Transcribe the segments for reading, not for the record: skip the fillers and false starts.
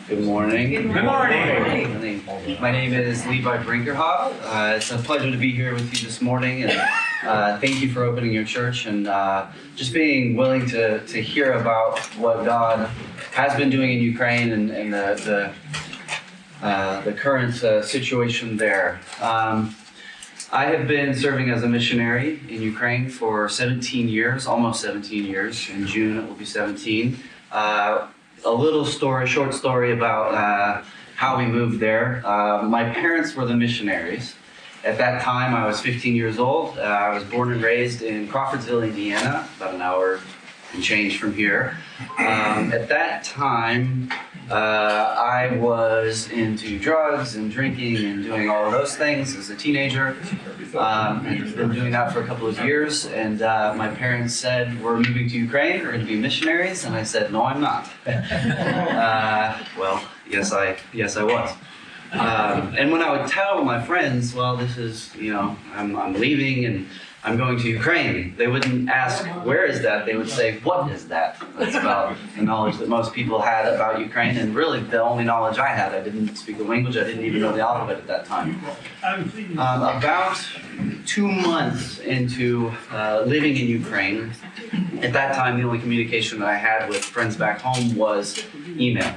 Good morning. Good morning. My name is Levi Brinkerhoff. It's a pleasure to be here with you this morning, and thank you for opening your church and just being willing to hear about what God has been doing in Ukraine and the current situation there. I have been serving as a missionary in Ukraine for 17 years, almost 17 years. In June it will be 17. Short story about how we moved there. My parents were the missionaries. At that time, I was 15 years old. I was born and raised in Crawfordsville, Indiana, about an hour and change from here. At that time, I was into drugs and drinking and doing all of those things as a teenager. I've been doing that for a couple of years, and my parents said, "We're moving to Ukraine, we're going to be missionaries," and I said, "No, I'm not." Well, yes, I was. And when I would tell my friends, well, this is, I'm leaving and I'm going to Ukraine, they wouldn't ask, "Where is that?" They would say, "What is that?" That's about the knowledge that most people had about Ukraine, and really the only knowledge I had. I didn't speak the language, I didn't even know the alphabet at that time. About 2 months into living in Ukraine, at that time the only communication that I had with friends back home was email.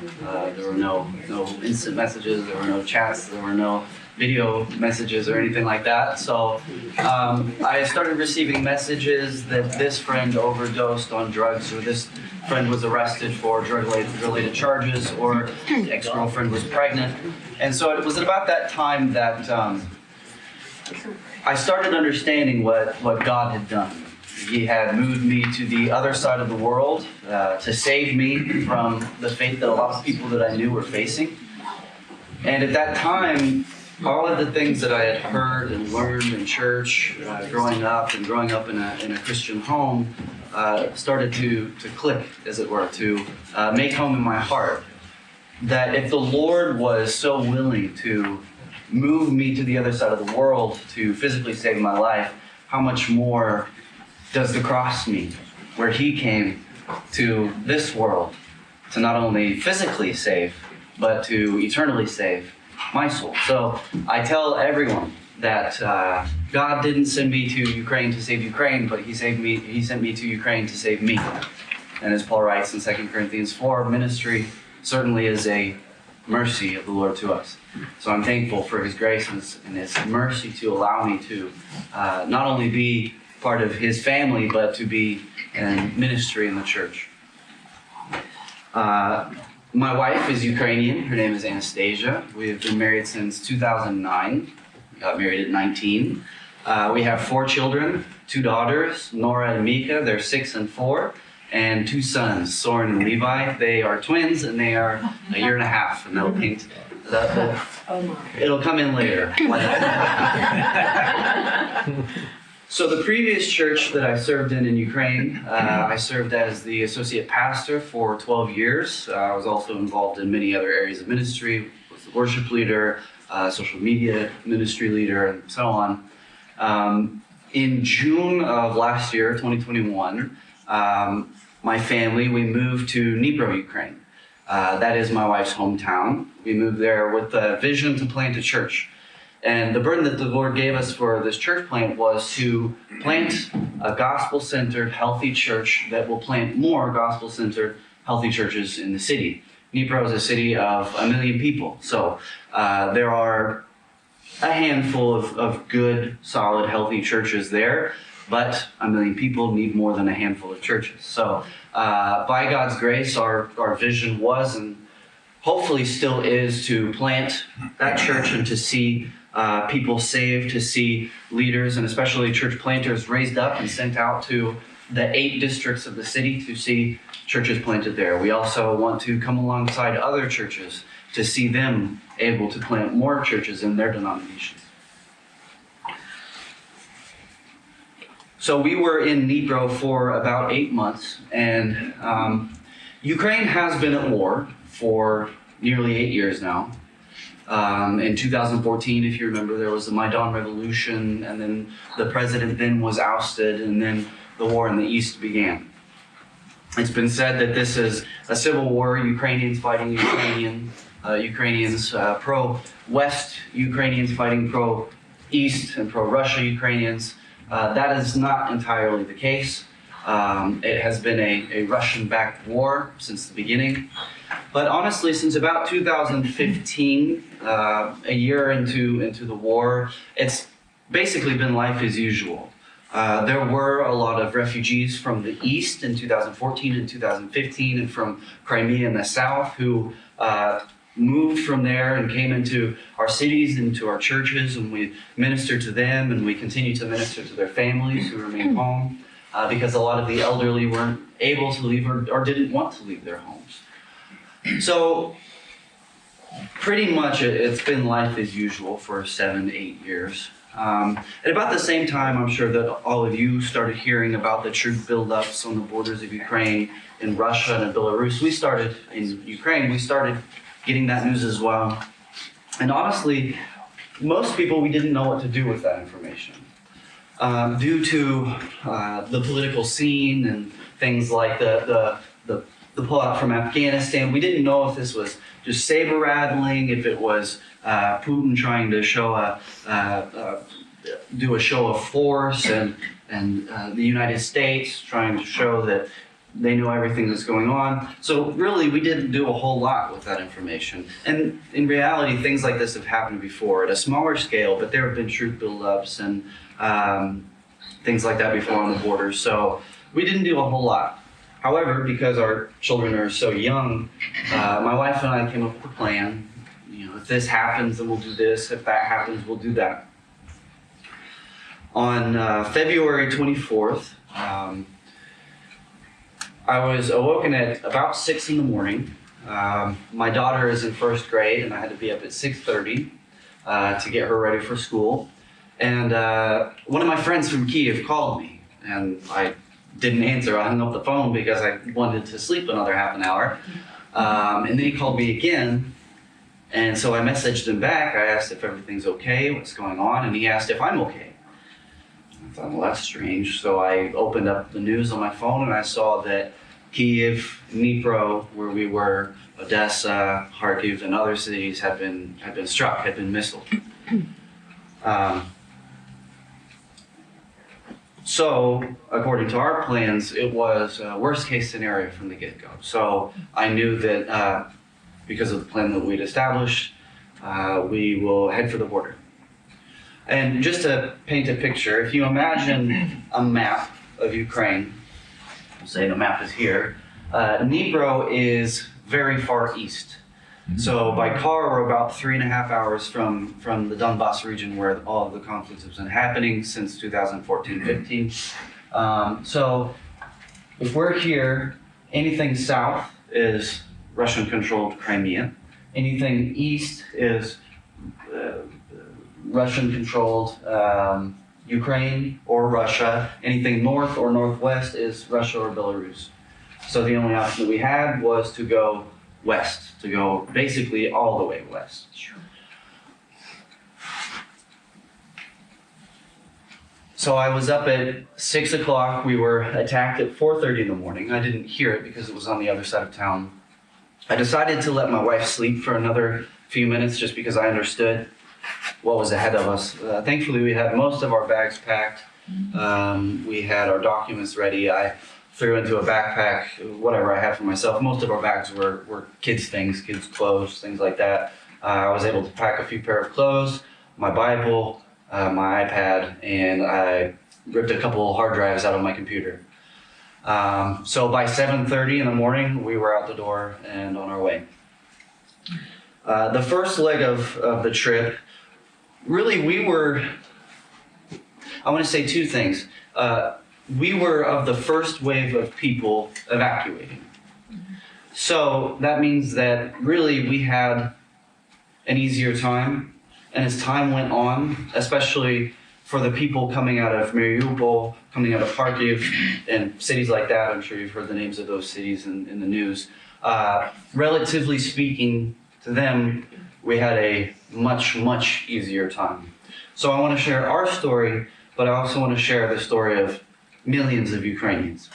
There were no instant messages, there were no chats, there were no video messages or anything like that. So I started receiving messages that this friend overdosed on drugs, or this friend was arrested for drug-related charges, or ex-girlfriend was pregnant. And so it was about that time that I started understanding what God had done. He had moved me to the other side of the world to save me from the fate that a lot of people that I knew were facing. And at that time, all of the things that I had heard and learned in church, growing up in a Christian home, started to click, as it were, to make home in my heart. That if the Lord was so willing to move me to the other side of the world to physically save my life, how much more does the cross mean, where He came to this world to not only physically save, but to eternally save my soul. So I tell everyone that God didn't send me to Ukraine to save Ukraine, but He sent me to Ukraine to save me. And as Paul writes in 2 Corinthians 4, ministry certainly is a mercy of the Lord to us. So I'm thankful for His grace and His mercy to allow me to not only be part of His family, but to be in ministry in the church. My wife is Ukrainian. Her name is Anastasia. We have been married since 2009. We got married at 19. We have 4 children, 2 daughters, Nora and Mika. They're 6 and 4. And 2 sons, Soren and Levi. They are twins, and they are a year and a half. And they'll paint. It'll come in later. So the previous church that I served in Ukraine, I served as the associate pastor for 12 years. I was also involved in many other areas of ministry, was the worship leader, social media ministry leader, and so on. In June of last year, 2021, my family, we moved to Dnipro, Ukraine. That is my wife's hometown. We moved there with a vision to plant a church. And the burden that the Lord gave us for this church plant was to plant a gospel-centered, healthy church that will plant more gospel-centered, healthy churches in the city. Dnipro is a city of 1 million people. So there are a handful of good, solid, healthy churches there, but 1 million people need more than a handful of churches. So by God's grace, our vision was, and hopefully still is, to plant that church and to see people saved, to see leaders and especially church planters raised up and sent out to the 8 districts of the city to see churches planted there. We also want to come alongside other churches to see them able to plant more churches in their denominations. So we were in Dnipro for about 8 months, and Ukraine has been at war for nearly 8 years now. In 2014, if you remember, there was the Maidan Revolution, and then the president then was ousted, and then the war in the East began. It's been said that this is a civil war, Ukrainians fighting Ukrainians, pro-West Ukrainians fighting pro-East and pro-Russia Ukrainians. That is not entirely the case. It has been a Russian-backed war since the beginning. But honestly, since about 2015, a year into the war, it's basically been life as usual. There were a lot of refugees from the east in 2014 and 2015 and from Crimea in the south who moved from there and came into our cities, into our churches, and we ministered to them, and we continue to minister to their families who remain home because a lot of the elderly weren't able to leave or didn't want to leave their homes. So pretty much it's been life as usual for 7-8 years. At about the same time, I'm sure that all of you started hearing about the troop buildups on the borders of Ukraine in Russia and in Belarus. We started getting that news as well. And honestly, most people, we didn't know what to do with that information. Due to the political scene and things like the pullout from Afghanistan, we didn't know if this was just saber rattling, if it was Putin trying to do a show of force, and the United States trying to show that they know everything that's going on. So really, we didn't do a whole lot with that information. And in reality, things like this have happened before at a smaller scale, but there have been troop buildups and things like that before on the borders. So we didn't do a whole lot. However, because our children are so young, my wife and I came up with a plan. You know, if this happens, then we'll do this. If that happens, we'll do that. On February 24th, I was awoken at about 6 in the morning. My daughter is in first grade, and I had to be up at 6:30 to get her ready for school. And one of my friends from Kiev called me, and I didn't answer. I hung up the phone because I wanted to sleep another half an hour. And then he called me again, and so I messaged him back. I asked if everything's okay, what's going on, and he asked if I'm okay. I thought, well, that's strange. So I opened up the news on my phone, and I saw that Kiev, Dnipro, where we were, Odessa, Kharkiv, and other cities had been struck, had been missiled. So, according to our plans, it was a worst-case scenario from the get-go. So I knew that because of the plan that we'd established, we will head for the border. And just to paint a picture, if you imagine a map of Ukraine, say the map is here, Dnipro is very far east. So by car, we're about 3.5 hours from the Donbass region where all of the conflicts have been happening since 2014-15. So if we're here, anything south is Russian-controlled Crimea. Anything east is Russian-controlled Ukraine or Russia. Anything north or northwest is Russia or Belarus. So the only option that we had was to go west, to go basically all the way west. So I was up at 6 o'clock. We were attacked at 4:30 in the morning. I didn't hear it because it was on the other side of town. I decided to let my wife sleep for another few minutes just because I understood what was ahead of us. Thankfully, we had most of our bags packed. We had our documents ready. I threw into a backpack whatever I had for myself. Most of our bags were kids' things, kids' clothes, things like that. I was able to pack a few pair of clothes, my Bible, my iPad, and I ripped a couple hard drives out of my computer. So by 7:30 in the morning, we were out the door and on our way. The first leg of the trip, really I want to say two things. We were of the first wave of people evacuating. So that means that really we had an easier time. And as time went on, especially for the people coming out of Mariupol, coming out of Kharkiv, and cities like that, I'm sure you've heard the names of those cities in the news. Relatively speaking to them, we had a much, much easier time. So I want to share our story, but I also want to share the story of millions of Ukrainians.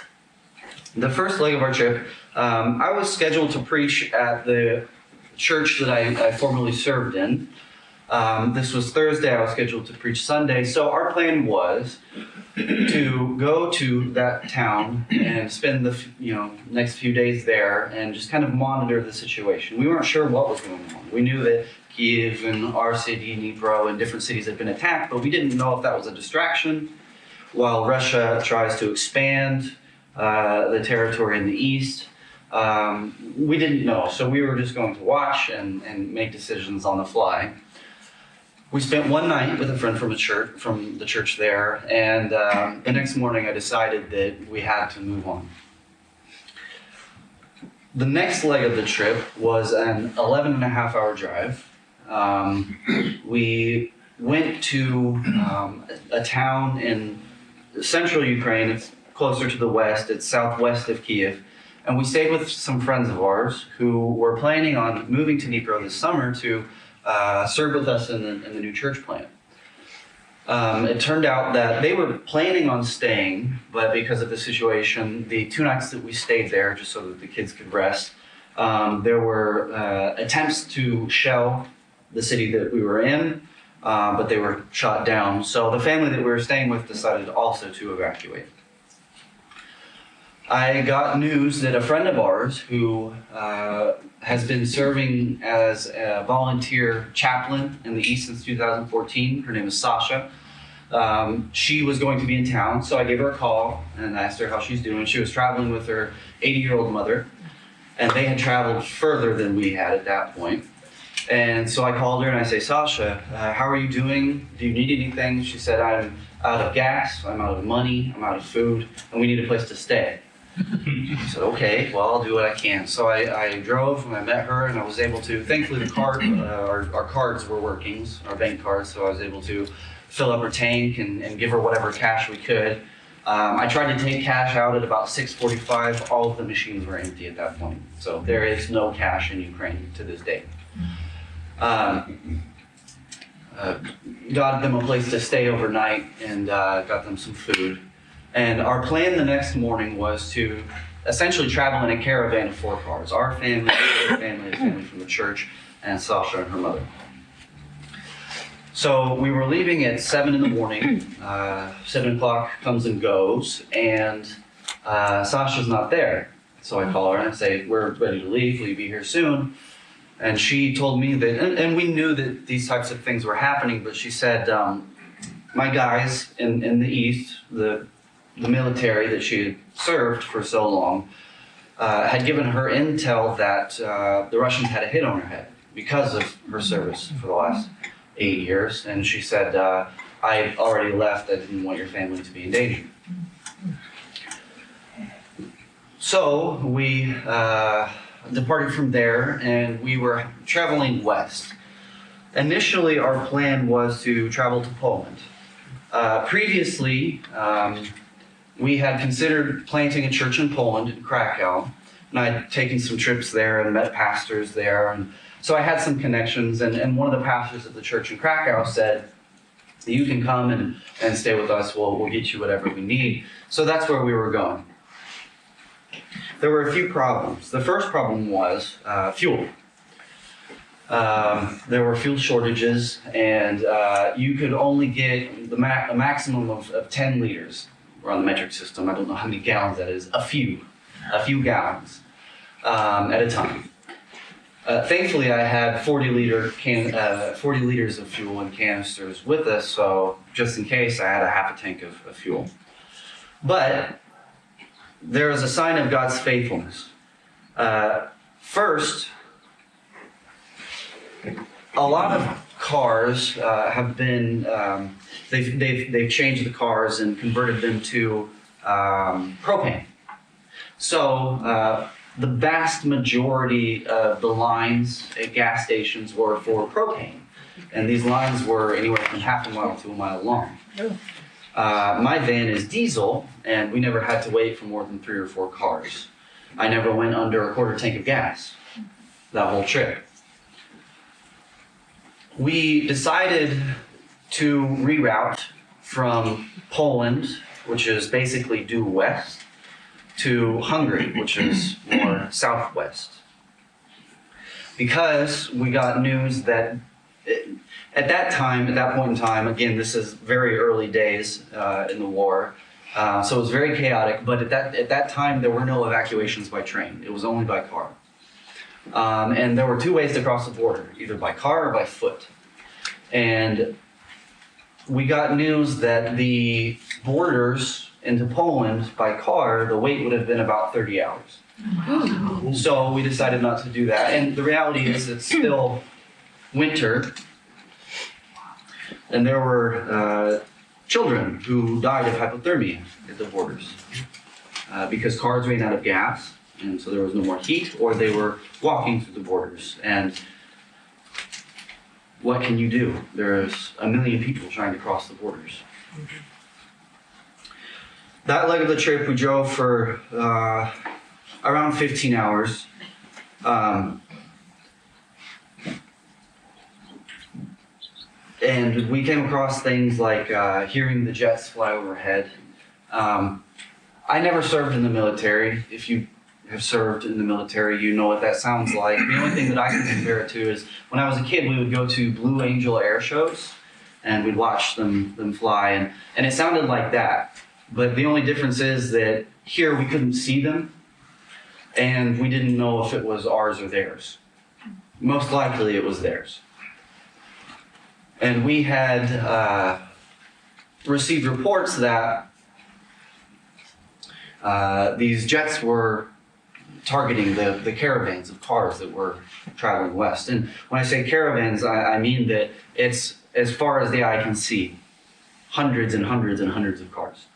The first leg of our trip, I was scheduled to preach at the church that I formerly served in. This was Thursday. I was scheduled to preach Sunday. So our plan was to go to that town and spend the next few days there and just kind of monitor the situation. We weren't sure what was going on. We knew that Kiev and our city, Dnipro, and different cities had been attacked, but we didn't know if that was a distraction while Russia tries to expand the territory in the east. We didn't know, so we were just going to watch and make decisions on the fly. We spent one night with a friend from the church there, and the next morning I decided that we had to move on. The next leg of the trip was an 11-and-a-half-hour drive. We went to a town in central Ukraine. It's closer to the west. It's southwest of Kiev. And we stayed with some friends of ours who were planning on moving to Dnipro this summer to serve with us in the new church plant. It turned out that they were planning on staying, but because of the situation, the 2 nights that we stayed there, just so that the kids could rest, there were attempts to shell the city that we were in, but they were shot down. So the family that we were staying with decided also to evacuate. I got news that a friend of ours who has been serving as a volunteer chaplain in the East since 2014, her name is Sasha. She was going to be in town, so I gave her a call and asked her how she's doing. She was traveling with her 80-year-old mother, and they had traveled further than we had at that point. And so I called her and I say, Sasha, how are you doing? Do you need anything? She said, I'm out of gas, I'm out of money, I'm out of food, and we need a place to stay. I said, okay, well, I'll do what I can. So I drove and I met her, and I was able to, thankfully our cards were working, our bank cards, so I was able to fill up her tank and give her whatever cash we could. I tried to take cash out at about 6:45. All of the machines were empty at that point. So there is no cash in Ukraine to this day. Got them a place to stay overnight and got them some food. And our plan the next morning was to essentially travel in a caravan of 4 cars. Our family, their family, a family from the church, and Sasha and her mother. So we were leaving at 7 in the morning. 7 o'clock comes and goes, and Sasha's not there. So I call her and I say, we're ready to leave. Will you be here soon? And she told me that, and we knew that these types of things were happening, but she said, my guys in the East, the military that she had served for so long, had given her intel that the Russians had a hit on her head because of her service for the last 8 years. And she said, I already left. I didn't want your family to be in danger. So we departed from there, and we were traveling west. Initially, our plan was to travel to Poland. Previously, we had considered planting a church in Poland, in Krakow, and I had taken some trips there and met pastors there, and so I had some connections, and one of the pastors of the church in Krakow said, you can come and stay with us, we'll get you whatever we need. So that's where we were going. There were a few problems. The first problem was fuel. There were fuel shortages, and you could only get a maximum of 10 liters. We're on the metric system. I don't know how many gallons that is. A few gallons at a time. Thankfully, I had 40 liters of fuel in canisters with us, so just in case, I had a half a tank of fuel. But there is a sign of God's faithfulness. First, a lot of cars have been they've changed the cars and converted them to propane. So the vast majority of the lines at gas stations were for propane, and these lines were anywhere from half a mile to a mile long. My van is diesel, and we never had to wait for more than 3 or 4 cars. I never went under a quarter tank of gas that whole trip. We decided to reroute from Poland, which is basically due west, to Hungary, which is more southwest. Because we got news that at that point in time, again, this is very early days in the war, so it was very chaotic, but at that time there were no evacuations by train. It was only by car. And there were two ways to cross the border, either by car or by foot. And we got news that the borders into Poland by car, the wait would have been about 30 hours. So we decided not to do that. And the reality is it's still winter. And there were children who died of hypothermia at the borders because cars ran out of gas, and so there was no more heat, or they were walking through the borders. And what can you do? There's 1 million people trying to cross the borders. That leg of the trip, we drove for around 15 hours. And we came across things like hearing the jets fly overhead. I never served in the military. If you have served in the military, you know what that sounds like. The only thing that I can compare it to is when I was a kid, we would go to Blue Angel air shows and we'd watch them fly, and it sounded like that. But the only difference is that here we couldn't see them, and we didn't know if it was ours or theirs. Most likely it was theirs. And we had received reports that these jets were targeting the caravans of cars that were traveling west. And when I say caravans, I mean that it's as far as the eye can see, hundreds and hundreds and hundreds of cars.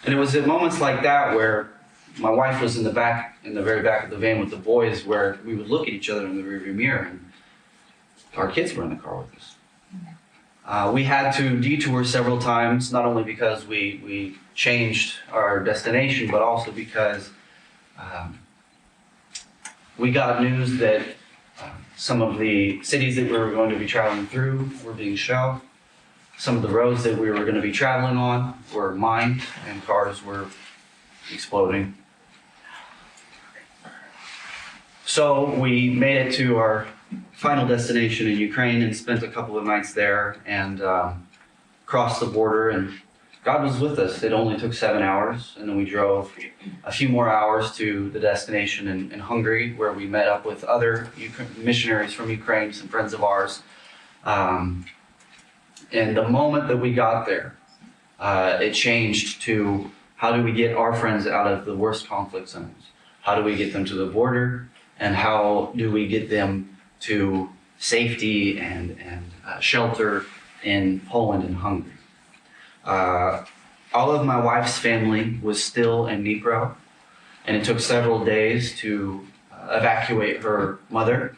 And it was at moments like that where my wife was in the very back of the van with the boys, where we would look at each other in the rearview mirror, and our kids were in the car with us. We had to detour several times, not only because we changed our destination, but also because we got news that some of the cities that we were going to be traveling through were being shelled. Some of the roads that we were going to be traveling on were mined, and cars were exploding. So we made it to our final destination in Ukraine and spent a couple of nights there and crossed the border, and God was with us. It only took 7 hours, and then we drove a few more hours to the destination in Hungary, where we met up with other missionaries from Ukraine, some friends of ours. And the moment that we got there, it changed to how do we get our friends out of the worst conflict zones? How do we get them to the border? And how do we get them to safety and shelter in Poland and Hungary? All of my wife's family was still in Dnipro, and it took several days to evacuate her mother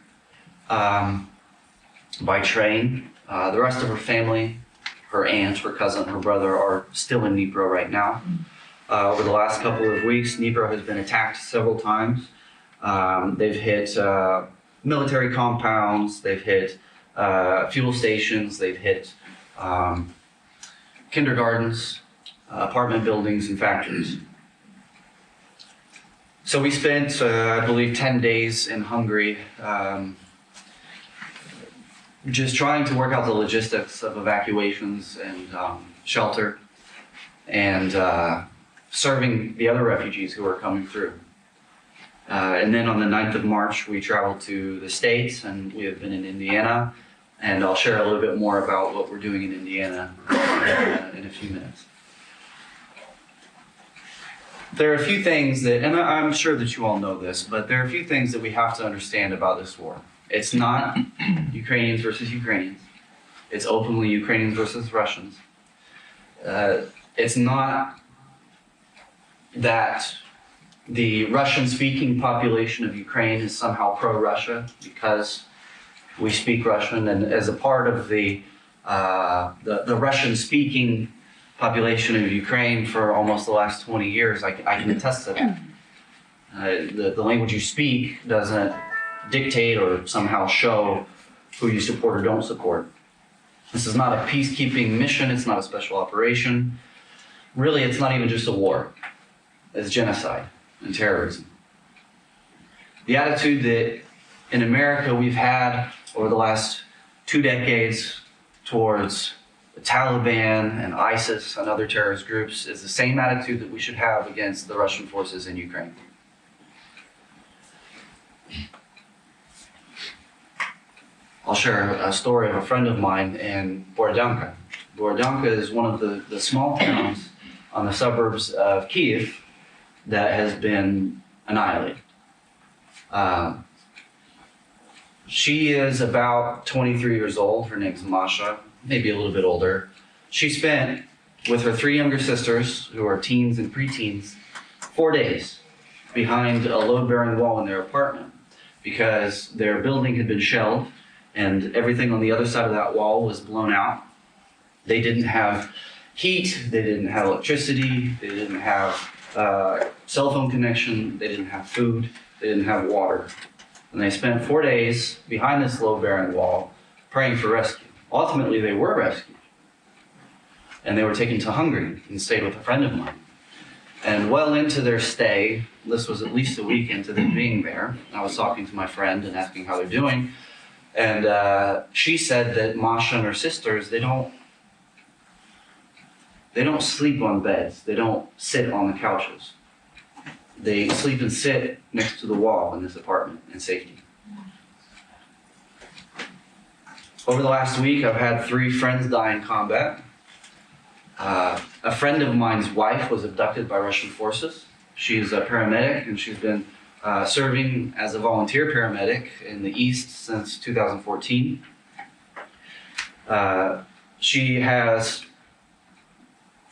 by train. The rest of her family, her aunt, her cousin, her brother, are still in Dnipro right now. Over the last couple of weeks, Dnipro has been attacked several times. They've hit military compounds, they've hit fuel stations, they've hit kindergartens, apartment buildings, and factories. So we spent, I believe, 10 days in Hungary, just trying to work out the logistics of evacuations and shelter, and serving the other refugees who are coming through. And then on the 9th of March, we traveled to the States, and we have been in Indiana, and I'll share a little bit more about what we're doing in Indiana in a few minutes. There are a few things that, and I'm sure that you all know this, but there are a few things that we have to understand about this war. It's not Ukrainians versus Ukrainians. It's openly Ukrainians versus Russians. It's not that the Russian-speaking population of Ukraine is somehow pro-Russia because we speak Russian, and as a part of the Russian-speaking population of Ukraine for almost the last 20 years, I can attest to that. The language you speak doesn't dictate or somehow show who you support or don't support. This is not a peacekeeping mission. It's not a special operation. Really, it's not even just a war. as genocide and terrorism. The attitude that in America we've had over the last 2 decades towards the Taliban and ISIS and other terrorist groups is the same attitude that we should have against the Russian forces in Ukraine. I'll share a story of a friend of mine in Borodanka. Borodanka is one of the small towns on the suburbs of Kiev that has been annihilated. She is about 23 years old. Her name's Masha, maybe a little bit older. She spent, with her 3 younger sisters, who are teens and preteens, 4 days behind a load-bearing wall in their apartment because their building had been shelled and everything on the other side of that wall was blown out. They didn't have heat, they didn't have electricity, they didn't have cell phone connection, they didn't have food, they didn't have water. And they spent 4 days behind this load-bearing wall praying for rescue. Ultimately, they were rescued. And they were taken to Hungary and stayed with a friend of mine. And well into their stay, this was at least a week into them being there, I was talking to my friend and asking how they're doing. And she said that Masha and her sisters, they don't sleep on beds. They don't sit on the couches. They sleep and sit next to the wall in this apartment in safety. Over the last week, I've had 3 friends die in combat. A friend of mine's wife was abducted by Russian forces. She's a paramedic and she's been serving as a volunteer paramedic in the East since 2014. She has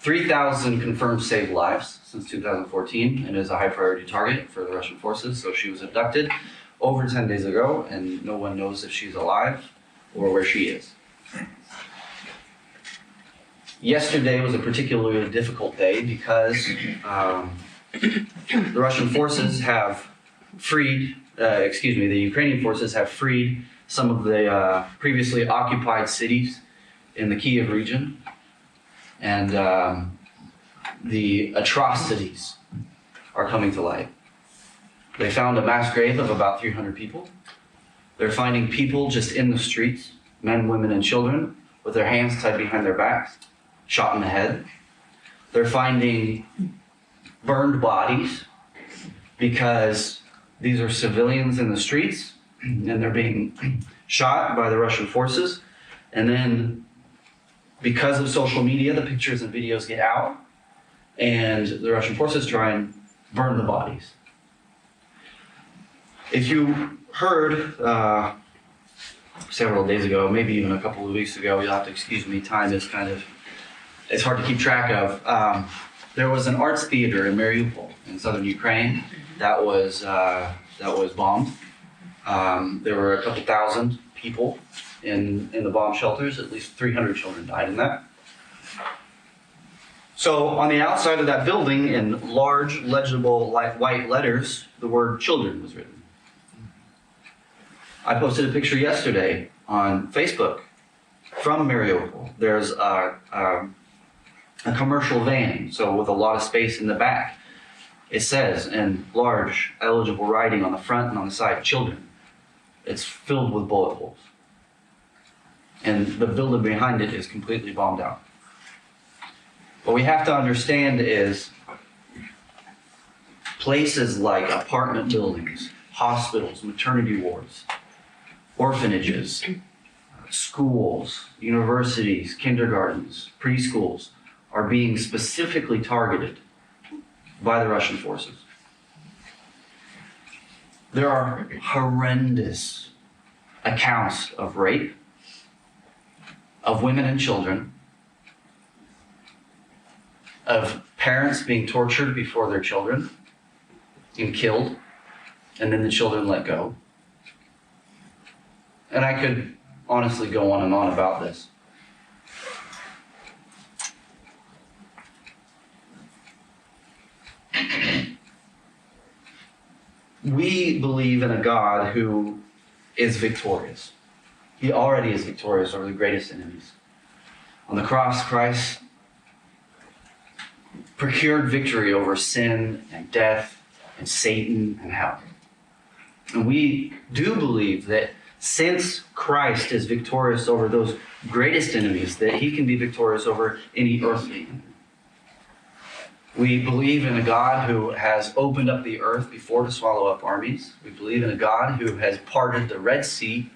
3,000 confirmed saved lives since 2014 and is a high priority target for the Russian forces. So she was abducted over 10 days ago and no one knows if she's alive or where she is. Yesterday was a particularly difficult day because the Russian forces have freed, the Ukrainian forces have freed some of the previously occupied cities in the Kiev region. And the atrocities are coming to light. They found a mass grave of about 300 people. They're finding people just in the streets, men, women, and children, with their hands tied behind their backs, shot in the head. They're finding burned bodies because these are civilians in the streets and they're being shot by the Russian forces. And then because of social media, the pictures and videos get out and the Russian forces try and burn the bodies. If you heard several days ago, maybe even a couple of weeks ago, you'll have to excuse me, time is it's hard to keep track of. There was an arts theater in Mariupol in southern Ukraine that was bombed. There were a couple thousand people in the bomb shelters. At least 300 children died in that. So on the outside of that building, in large, legible, white letters, the word children was written. I posted a picture yesterday on Facebook from Mariupol. There's a commercial van, so with a lot of space in the back. It says in large, illegible writing on the front and on the side, children. It's filled with bullet holes. And the building behind it is completely bombed out. What we have to understand is places like apartment buildings, hospitals, maternity wards, orphanages, schools, universities, kindergartens, preschools are being specifically targeted by the Russian forces. There are horrendous accounts of rape, of women and children, of parents being tortured before their children and killed, and then the children let go. And I could honestly go on and on about this. We believe in a God who is victorious. He already is victorious over the greatest enemies. On the cross, Christ procured victory over sin and death and Satan and hell. And we do believe that since Christ is victorious over those greatest enemies, that he can be victorious over any earthly enemy. We believe in a God who has opened up the earth before to swallow up armies. We believe in a God who has parted the Red Sea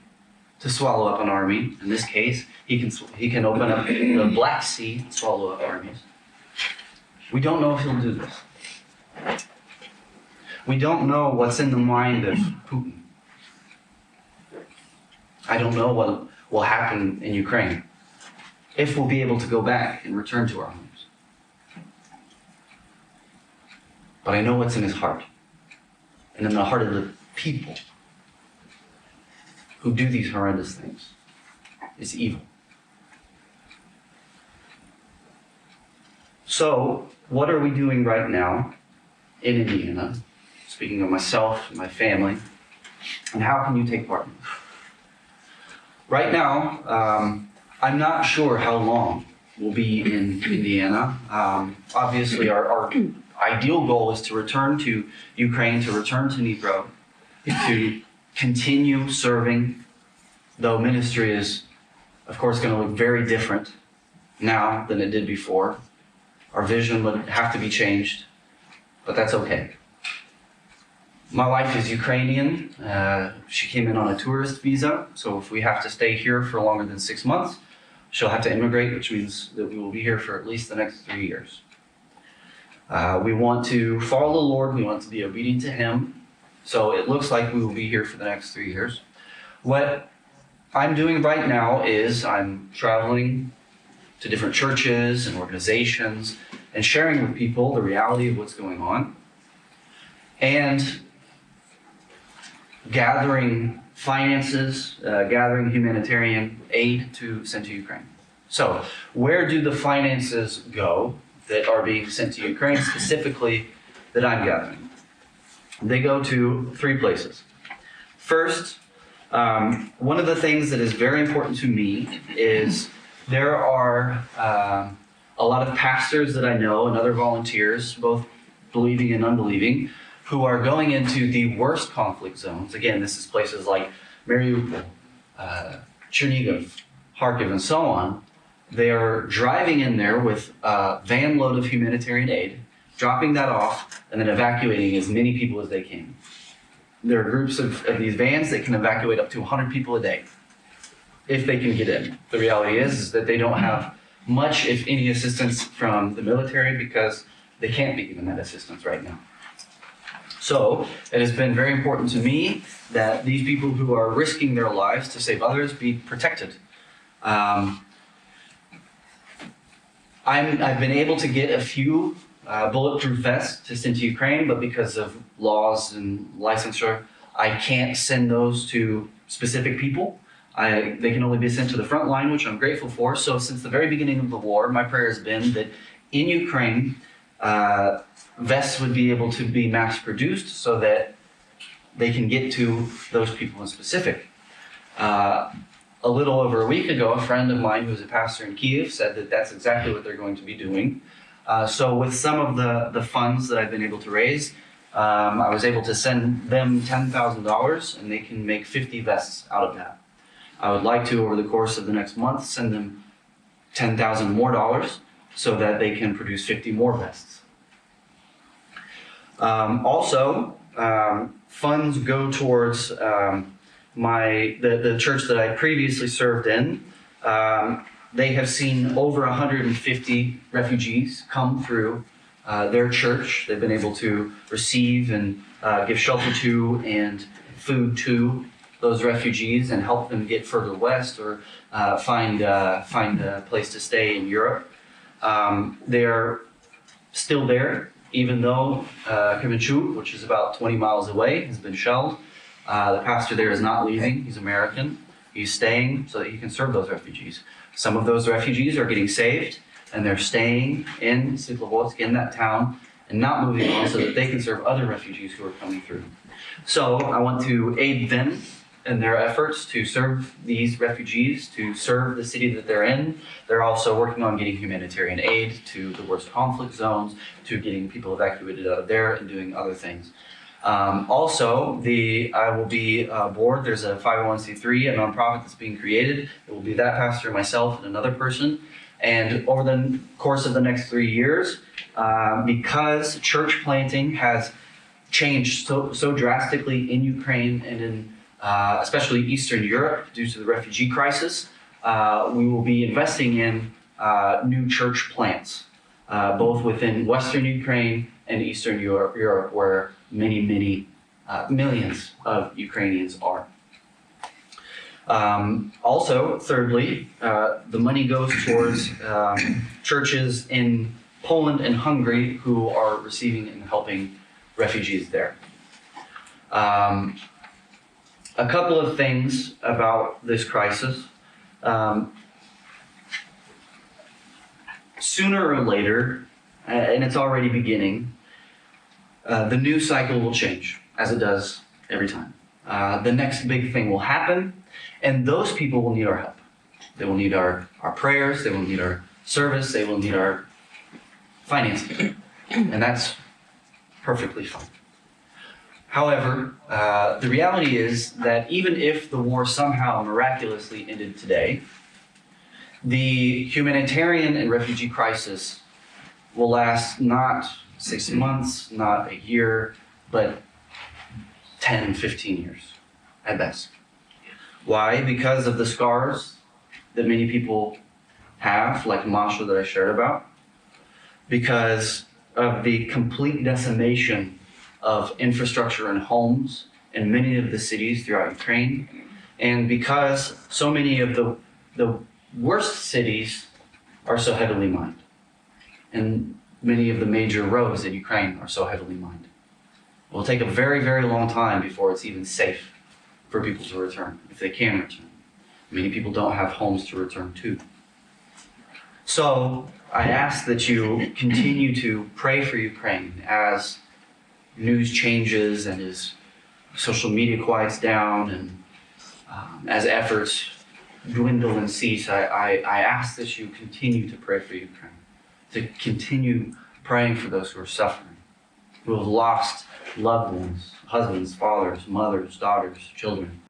to swallow up an army. In this case, he can open up the Black Sea and swallow up armies. We don't know if he'll do this. We don't know what's in the mind of Putin. I don't know what will happen in Ukraine, if we'll be able to go back and return to our homes. But I know what's in his heart, and in the heart of the people who do these horrendous things. Is evil. So, what are we doing right now in Indiana? Speaking of myself and my family, and how can you take part in this? Right now, I'm not sure how long we'll be in Indiana. Obviously, our ideal goal is to return to Ukraine, to return to Dnipro, to continue serving, though ministry is, of course, going to look very different now than it did before. Our vision would have to be changed, but that's okay. My wife is Ukrainian. She came in on a tourist visa, so if we have to stay here for longer than 6 months, she'll have to immigrate, which means that we will be here for at least the next 3 years. We want to follow the Lord. We want to be obedient to him. So it looks like we will be here for the next 3 years. What I'm doing right now is I'm traveling to different churches and organizations and sharing with people the reality of what's going on, and gathering finances, gathering humanitarian aid to send to Ukraine. So where do the finances go that are being sent to Ukraine, specifically that I'm gathering? They go to 3 places. First, one of the things that is very important to me is there are a lot of pastors that I know and other volunteers, both believing and unbelieving, who are going into the worst conflict zones. Again, this is places like Mariupol, Chernihiv, Kharkiv, and so on. They are driving in there with a van load of humanitarian aid, dropping that off, and then evacuating as many people as they can. There are groups of these vans that can evacuate up to 100 people a day, if they can get in. The reality is that they don't have much, if any, assistance from the military because they can't be given that assistance right now. So it has been very important to me that these people who are risking their lives to save others be protected. I've been able to get a few bulletproof vests to send to Ukraine, but because of laws and licensure, I can't send those to specific people. They can only be sent to the front line, which I'm grateful for. So since the very beginning of the war, my prayer has been that in Ukraine, vests would be able to be mass produced so that they can get to those people in specific. A little over a week ago, a friend of mine who's a pastor in Kiev said that that's exactly what they're going to be doing. So with some of the funds that I've been able to raise, I was able to send them $10,000 and they can make 50 vests out of that. I would like to, over the course of the next month, send them $10,000 more so that they can produce 50 more vests. Also, funds go towards the church that I previously served in. They have seen over 150 refugees come through their church. They've been able to receive and give shelter to and food to those refugees and help them get further west or find a place to stay in Europe. They're still there, even though Kremenchuk, which is about 20 miles away, has been shelled. The pastor there is not leaving. He's American. He's staying so that he can serve those refugees. Some of those refugees are getting saved, and they're staying in Svitlovodsk, in that town, and not moving on so that they can serve other refugees who are coming through. So I want to aid them in their efforts to serve these refugees, to serve the city that they're in. They're also working on getting humanitarian aid to the worst conflict zones, to getting people evacuated out of there and doing other things. I will be aboard. There's a 501c3, a nonprofit that's being created. It will be that pastor, myself, and another person. And over the course of the next 3 years, because church planting has changed so drastically in Ukraine and in especially Eastern Europe due to the refugee crisis, we will be investing in new church plants, both within Western Ukraine and Eastern Europe, where many millions of Ukrainians are. Thirdly, the money goes towards churches in Poland and Hungary who are receiving and helping refugees there. A couple of things about this crisis. Sooner or later, and it's already beginning, the news cycle will change, as it does every time. The next big thing will happen, and those people will need our help. They will need our prayers, they will need our service, they will need our finances. And that's perfectly fine. However, the reality is that even if the war somehow miraculously ended today, the humanitarian and refugee crisis will last not 6 months, not a year, but 10, 15 years at best. Why? Because of the scars that many people have, like Masha that I shared about. Because of the complete decimation of infrastructure and homes in many of the cities throughout Ukraine. And because so many of the worst cities are so heavily mined. And many of the major roads in Ukraine are so heavily mined. It will take a very, very long time before it's even safe for people to return, if they can return. Many people don't have homes to return to. So I ask that you continue to pray for Ukraine as news changes and as social media quiets down and as efforts dwindle and cease. I ask that you continue to pray for Ukraine, to continue praying for those who are suffering, who have lost loved ones, husbands, fathers, mothers, daughters, children.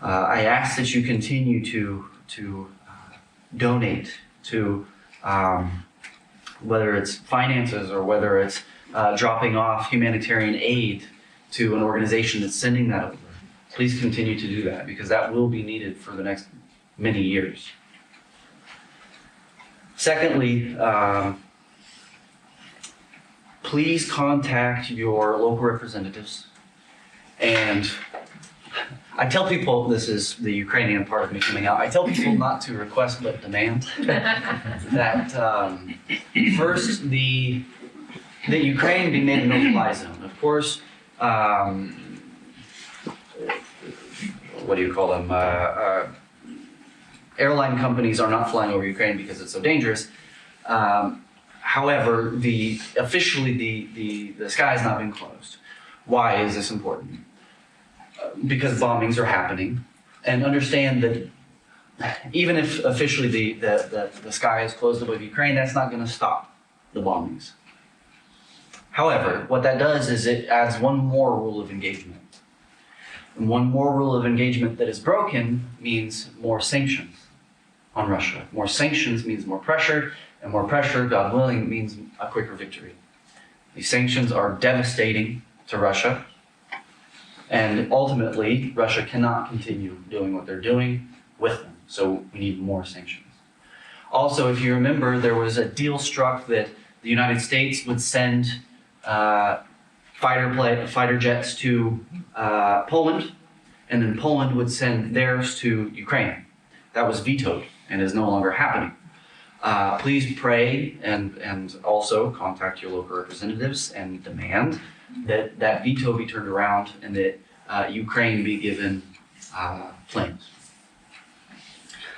I ask that you continue to donate to whether it's finances or whether it's dropping off humanitarian aid to an organization that's sending that over. Please continue to do that because that will be needed for the next many years. Secondly, please contact your local representatives. And I tell people, this is the Ukrainian part of me coming out, I tell people not to request but demand. That first, the Ukraine be made a no-fly zone. Of course, what do you call them? Airline companies are not flying over Ukraine because it's so dangerous. However, officially the sky has not been closed. Why is this important? Because bombings are happening, and understand that even if officially the sky is closed above Ukraine, that's not going to stop the bombings. However, what that does is it adds one more rule of engagement. And one more rule of engagement that is broken means more sanctions on Russia. More sanctions means more pressure, and more pressure, God willing, means a quicker victory. These sanctions are devastating to Russia, and ultimately, Russia cannot continue doing what they're doing with them. So we need more sanctions. Also, if you remember, there was a deal struck that the United States would send fighter jets to Poland, and then Poland would send theirs to Ukraine. That was vetoed and is no longer happening. Please pray and also contact your local representatives and demand that veto be turned around and that Ukraine be given planes.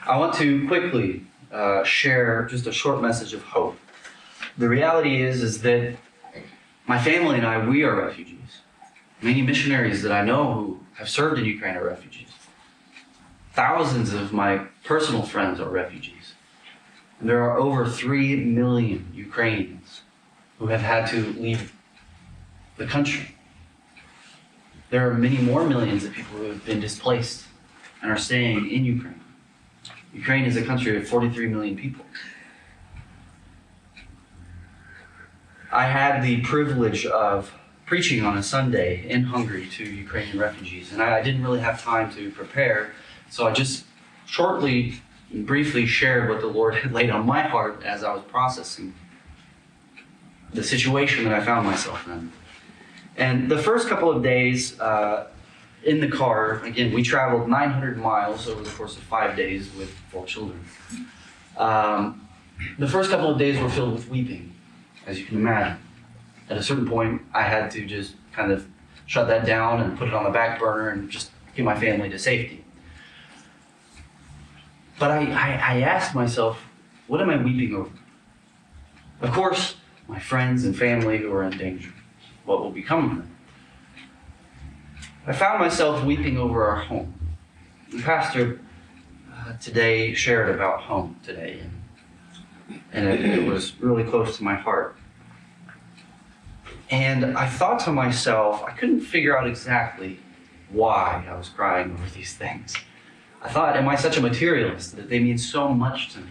I want to quickly share just a short message of hope. The reality is that my family and I, we are refugees. Many missionaries that I know have served in Ukraine are refugees. Thousands of my personal friends are refugees. And there are over 3 million Ukrainians who have had to leave the country. There are many more millions of people who have been displaced and are staying in Ukraine. Ukraine is a country of 43 million people. I had the privilege of preaching on a Sunday in Hungary to Ukrainian refugees, and I didn't really have time to prepare, so I just shortly and briefly shared what the Lord had laid on my heart as I was processing the situation that I found myself in. And the first couple of days in the car, again, we traveled 900 miles over the course of 5 days with 4 children. The first couple of days were filled with weeping, as you can imagine. At a certain point, I had to just kind of shut that down and put it on the back burner and just get my family to safety. But I asked myself, what am I weeping over? Of course, my friends and family who are in danger. What will become of them? I found myself weeping over our home. The pastor today shared about home today, and it was really close to my heart. And I thought to myself, I couldn't figure out exactly why I was crying over these things. I thought, am I such a materialist that they mean so much to me?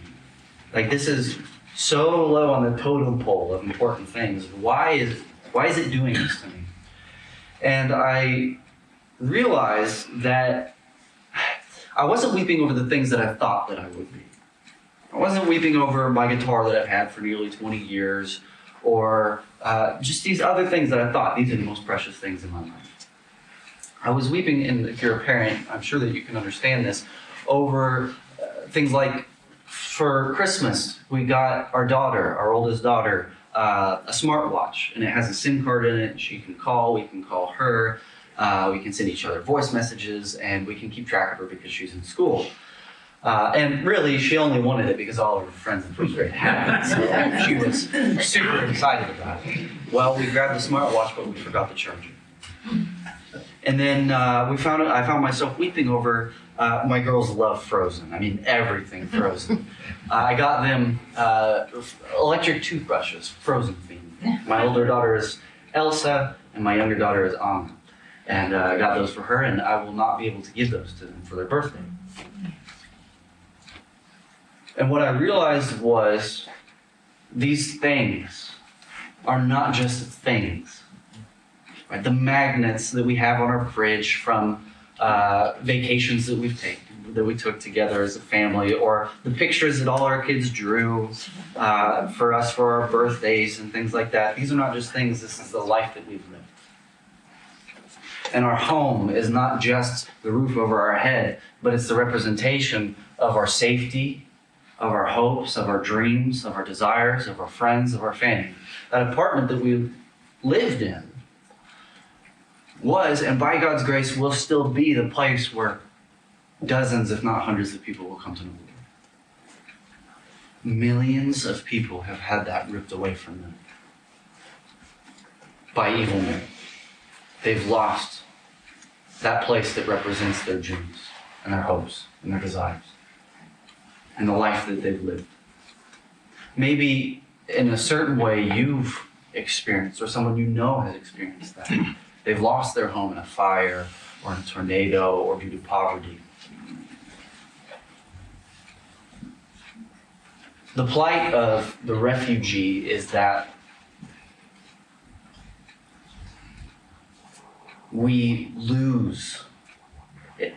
Like, this is so low on the totem pole of important things. Why is it doing this to me? And I realized that I wasn't weeping over the things that I thought that I would be. I wasn't weeping over my guitar that I've had for nearly 20 years, or just these other things that I thought these are the most precious things in my life. I was weeping, and if you're a parent, I'm sure that you can understand this, over things like, for Christmas, we got our daughter, our oldest daughter, a smartwatch, and it has a SIM card in it. She can call, we can call her, we can send each other voice messages, and we can keep track of her because she's in school. And really, she only wanted it because all of her friends in first grade had it, so she was super excited about it. Well, we grabbed the smartwatch, but we forgot the charger. And then I found myself weeping over my girls love Frozen. I mean, everything Frozen. I got them electric toothbrushes, Frozen themed. My older daughter is Elsa, and my younger daughter is Anna. And I got those for her, and I will not be able to give those to them for their birthday. And what I realized was these things are not just things. Right? The magnets that we have on our fridge from vacations that we took together as a family, or the pictures that all our kids drew for us for our birthdays and things like that. These are not just things, this is the life that we've lived. And our home is not just the roof over our head, but it's the representation of our safety, of our hopes, of our dreams, of our desires, of our friends, of our family. That apartment that we lived in was, and by God's grace, will still be the place where dozens, if not hundreds of people will come to know the Lord. Millions of people have had that ripped away from them by evil men. They've lost that place that represents their dreams and their hopes and their desires and the life that they've lived. Maybe in a certain way you've experienced, or someone you know has experienced that. They've lost their home in a fire or in a tornado or due to poverty. The plight of the refugee is that we lose it.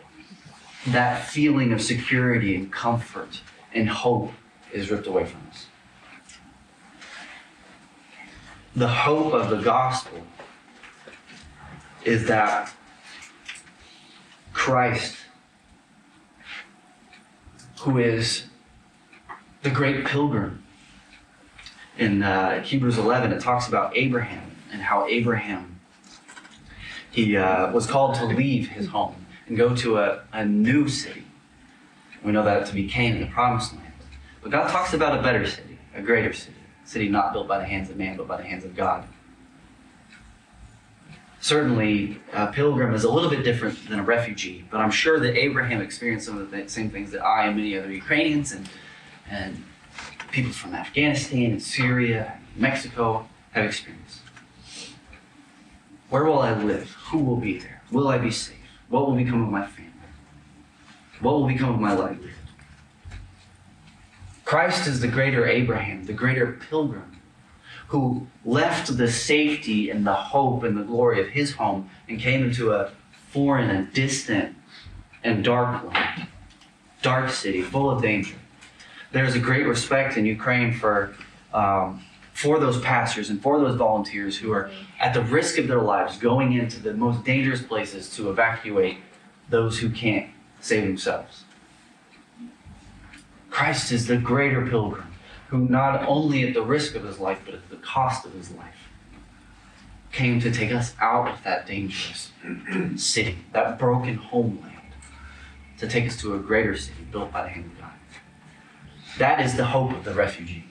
That feeling of security and comfort and hope is ripped away from us. The hope of the gospel is that Christ, who is the great pilgrim, in Hebrews 11, it talks about Abraham and how Abraham, he was called to leave his home and go to a new city. We know that to be Canaan, the promised land. But God talks about a better city, a greater city, a city not built by the hands of man, but by the hands of God. Certainly, a pilgrim is a little bit different than a refugee, but I'm sure that Abraham experienced some of the same things that I and many other Ukrainians and people from Afghanistan and Syria, Mexico have experienced. Where will I live? Who will be there? Will I be safe? What will become of my family? What will become of my livelihood? Christ is the greater Abraham, the greater pilgrim, who left the safety and the hope and the glory of his home and came into a foreign and distant and dark land, dark city, full of danger. There's a great respect in Ukraine for those pastors and for those volunteers who are at the risk of their lives going into the most dangerous places to evacuate those who can't save themselves. Christ is the greater pilgrim who not only at the risk of his life, but at the cost of his life, came to take us out of that dangerous city, that broken homeland, to take us to a greater city built by the hand of God. That is the hope of the refugee.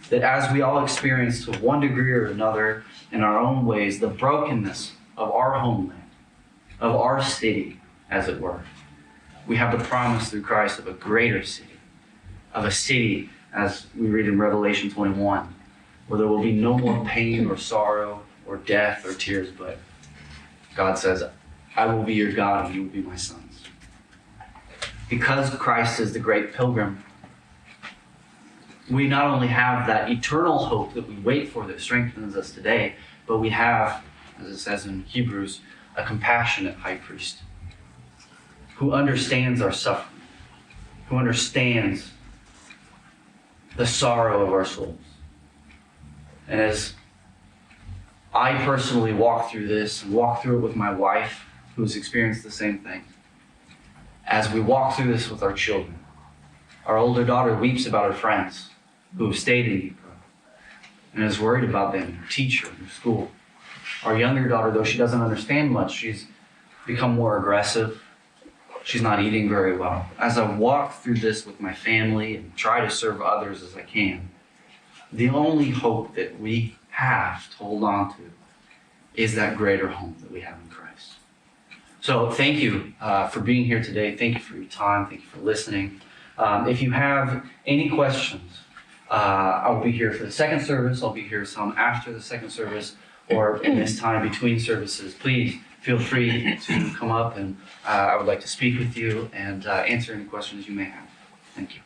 That as we all experience to one degree or another in our own ways, the brokenness of our homeland, of our city, as it were, we have the promise through Christ of a greater city, of a city, as we read in Revelation 21, where there will be no more pain or sorrow or death or tears, but God says, I will be your God and you will be my sons. Because Christ is the great pilgrim, we not only have that eternal hope that we wait for that strengthens us today, but we have, as it says in Hebrews, a compassionate high priest who understands our suffering, who understands the sorrow of our souls. And as I personally walk through this and walk through it with my wife, who's experienced the same thing, as we walk through this with our children, our older daughter weeps about her friends who have stayed in Ukraine and is worried about them, her teacher, her school. Our younger daughter, though she doesn't understand much, she's become more aggressive. She's not eating very well. As I walk through this with my family and try to serve others as I can, the only hope that we have to hold on to is that greater home that we have in Christ. So thank you for being here today. Thank you for your time. Thank you for listening. If you have any questions, I'll be here for the second service. I'll be here some after the second service or in this time between services. Please feel free to come up and I would like to speak with you and answer any questions you may have. Thank you.